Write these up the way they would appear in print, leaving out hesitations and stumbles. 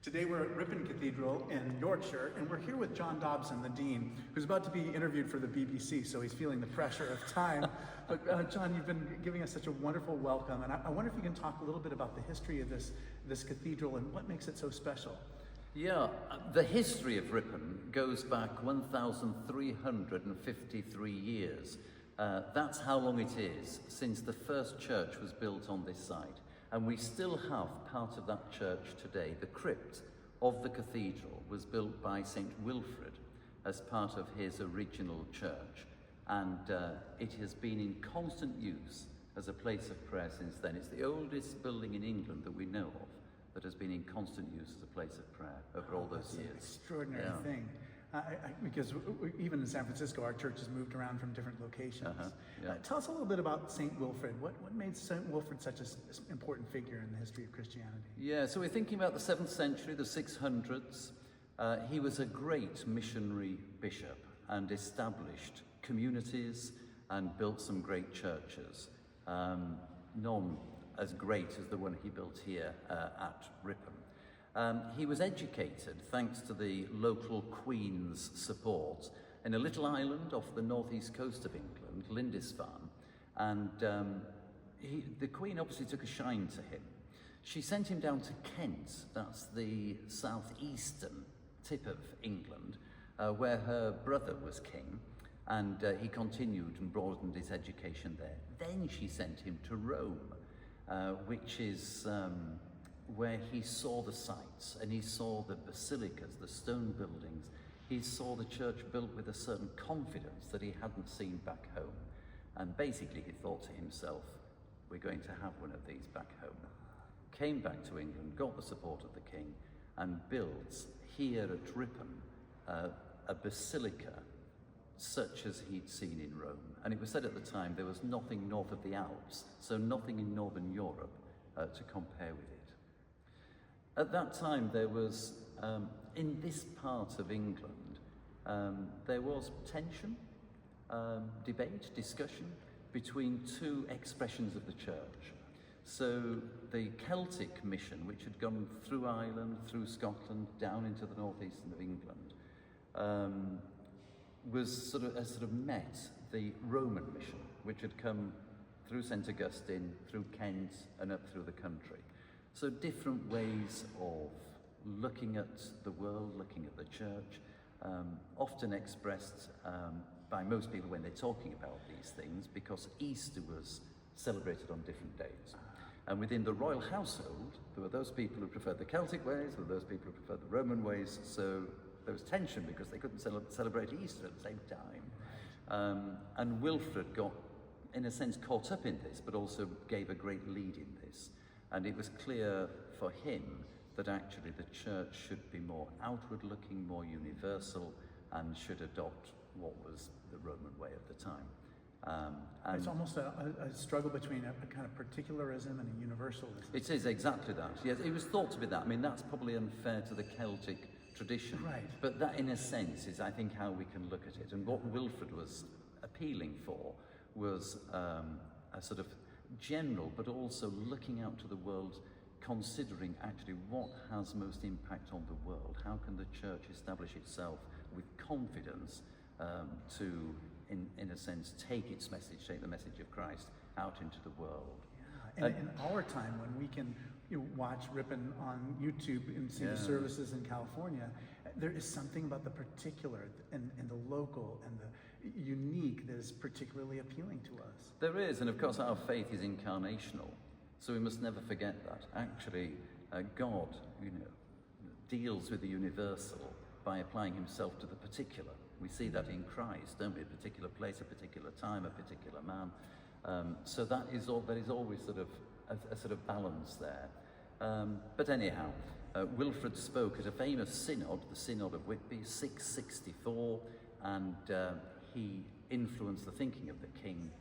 Today we're at Ripon Cathedral in Yorkshire, and we're here with John Dobson, the Dean, who's about to be interviewed for the BBC, so he's feeling the pressure of time. But John, you've been giving us such a wonderful welcome, and I wonder if you can talk a little bit about the history of this cathedral and what makes it so special. Yeah, the history of Ripon goes back 1,353 years. That's how long it is since the first church was built on this site. And we still have part of that church today. The crypt of the cathedral was built by St. Wilfrid as part of his original church. And it has been in constant use as a place of prayer since then. It's the oldest building in England that we know of that has been in constant use as a place of prayer over all those years. That's an extraordinary thing. Because even in San Francisco, our church has moved around from different locations. Tell us a little bit about St. Wilfrid. What made St. Wilfrid such an important figure in the history of Christianity? Yeah, so we're thinking about the 7th century, the 600s. He was a great missionary bishop and established communities and built some great churches. None as great as the one he built here at Ripon. He was educated thanks to the local Queen's support in a little island off the northeast coast of England, Lindisfarne, and the Queen obviously took a shine to him. She sent him down to Kent, that's the southeastern tip of England, where her brother was king, and he continued and broadened his education there. Then she sent him to Rome, which is where he saw the sights and he saw the basilicas, the stone buildings. He saw the church built with a certain confidence that he hadn't seen back home. And basically he thought to himself, we're going to have one of these back home. Came back to England, got the support of the king, and built here at Ripon a basilica such as he'd seen in Rome. And it was said at the time there was nothing north of the Alps, so nothing in Northern Europe to compare with it. At that time, there was, in this part of England, there was tension, debate, discussion between two expressions of the church. So the Celtic mission, which had gone through Ireland, through Scotland, down into the northeast of England, was sort of met the Roman mission, which had come through St. Augustine, through Kent, and up through the country. So different ways of looking at the world, looking at the church, often expressed by most people when they're talking about these things, because Easter was celebrated on different days. And within the royal household, there were those people who preferred the Celtic ways, there were those people who preferred the Roman ways, so there was tension because they couldn't celebrate Easter at the same time. And Wilfrid got, in a sense, caught up in this, but also gave a great lead in this. And it was clear for him that actually the church should be more outward-looking, more universal, and should adopt what was the Roman way of the time. It's almost a struggle between a kind of particularism and a universalism. It is exactly that. Yes, it was thought to be that. I mean, that's probably unfair to the Celtic tradition. Right. But that, in a sense, is, I think, how we can look at it. And what Wilfrid was appealing for was a sort of general, but also looking out to the world, considering actually what has most impact on the world. How can the church establish itself with confidence to, in a sense, take its message, take the message of Christ out into the world. Yeah. And in our time, when we can watch Ripon on YouTube and see the services in California, there is something about the particular and the local and the unique that is particularly appealing to us. There is, and of course our faith is incarnational, so we must never forget that. Actually, God, deals with the universal by applying himself to the particular. We see that in Christ, don't we? A particular place, a particular time, a particular man. So that is all. There is always sort of a sort of balance there. But anyhow, Wilfrid spoke at a famous synod, the Synod of Whitby, 664, and he influenced the thinking of the king,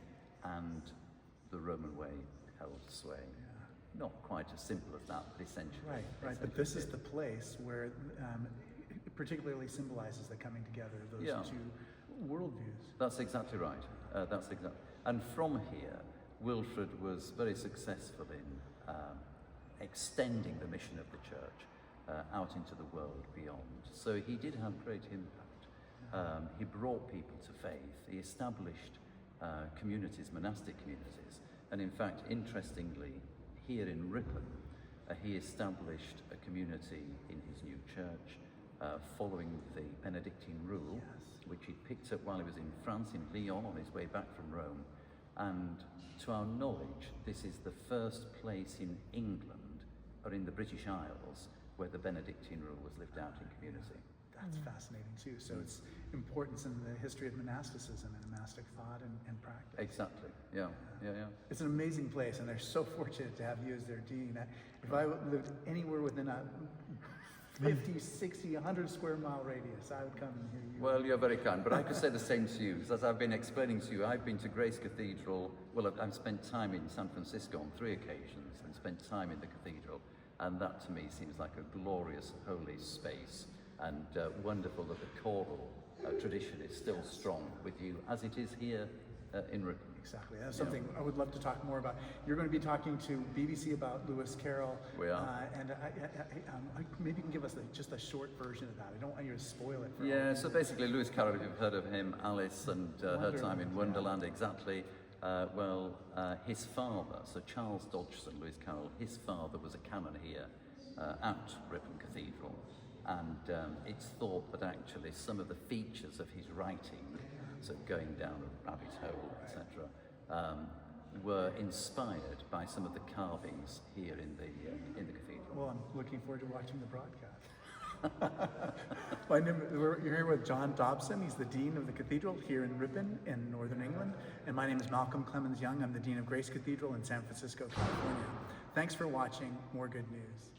and the Roman way held sway. Yeah. Not quite as simple as that, but essentially. Right. But this is the place where it particularly symbolizes the coming together of those two worldviews. That's exactly right. And from here, Wilfrid was very successful in extending the mission of the church out into the world beyond. So he did have great impact. He brought people to faith. He established communities, monastic communities. And in fact, interestingly, here in Ripon, he established a community in his new church following the Benedictine rule, which he picked up while he was in France, in Lyon, on his way back from Rome. And to our knowledge, this is the first place in England or in the British Isles where the Benedictine rule was lived out in community. That's fascinating too. So it's importance in the history of monasticism and monastic thought and practice. Exactly, yeah. It's an amazing place, and they're so fortunate to have you as their dean. If I lived anywhere within a 50, 60, 100 square mile radius, I would come and hear you. Well, you're very kind, but I could say the same to you, because as I've been explaining to you, I've been to Grace Cathedral. Well, I've spent time in San Francisco on 3 occasions and spent time in the cathedral, and that to me seems like a glorious, holy space, and wonderful that the choral tradition is still strong with you, as it is here in Ripon. Exactly. That's something I would love to talk more about. You're going to be talking to BBC about Lewis Carroll. We are. And maybe you can give us just a short version of that. I don't want you to spoil it. Yeah, so basically Lewis Carroll, if you've heard of him, Alice and her time in Wonderland, exactly. His father, so Charles Dodgson, Lewis Carroll, his father was a canon here at Ripon Cathedral. And it's thought that actually some of the features of his writing, so going down a rabbit hole, etc., were inspired by some of the carvings here in the cathedral. Well, I'm looking forward to watching the broadcast. You're here with John Dobson. He's the Dean of the Cathedral here in Ripon in Northern England. And my name is Malcolm Clemens Young. I'm the Dean of Grace Cathedral in San Francisco, California. Thanks for watching. More good news.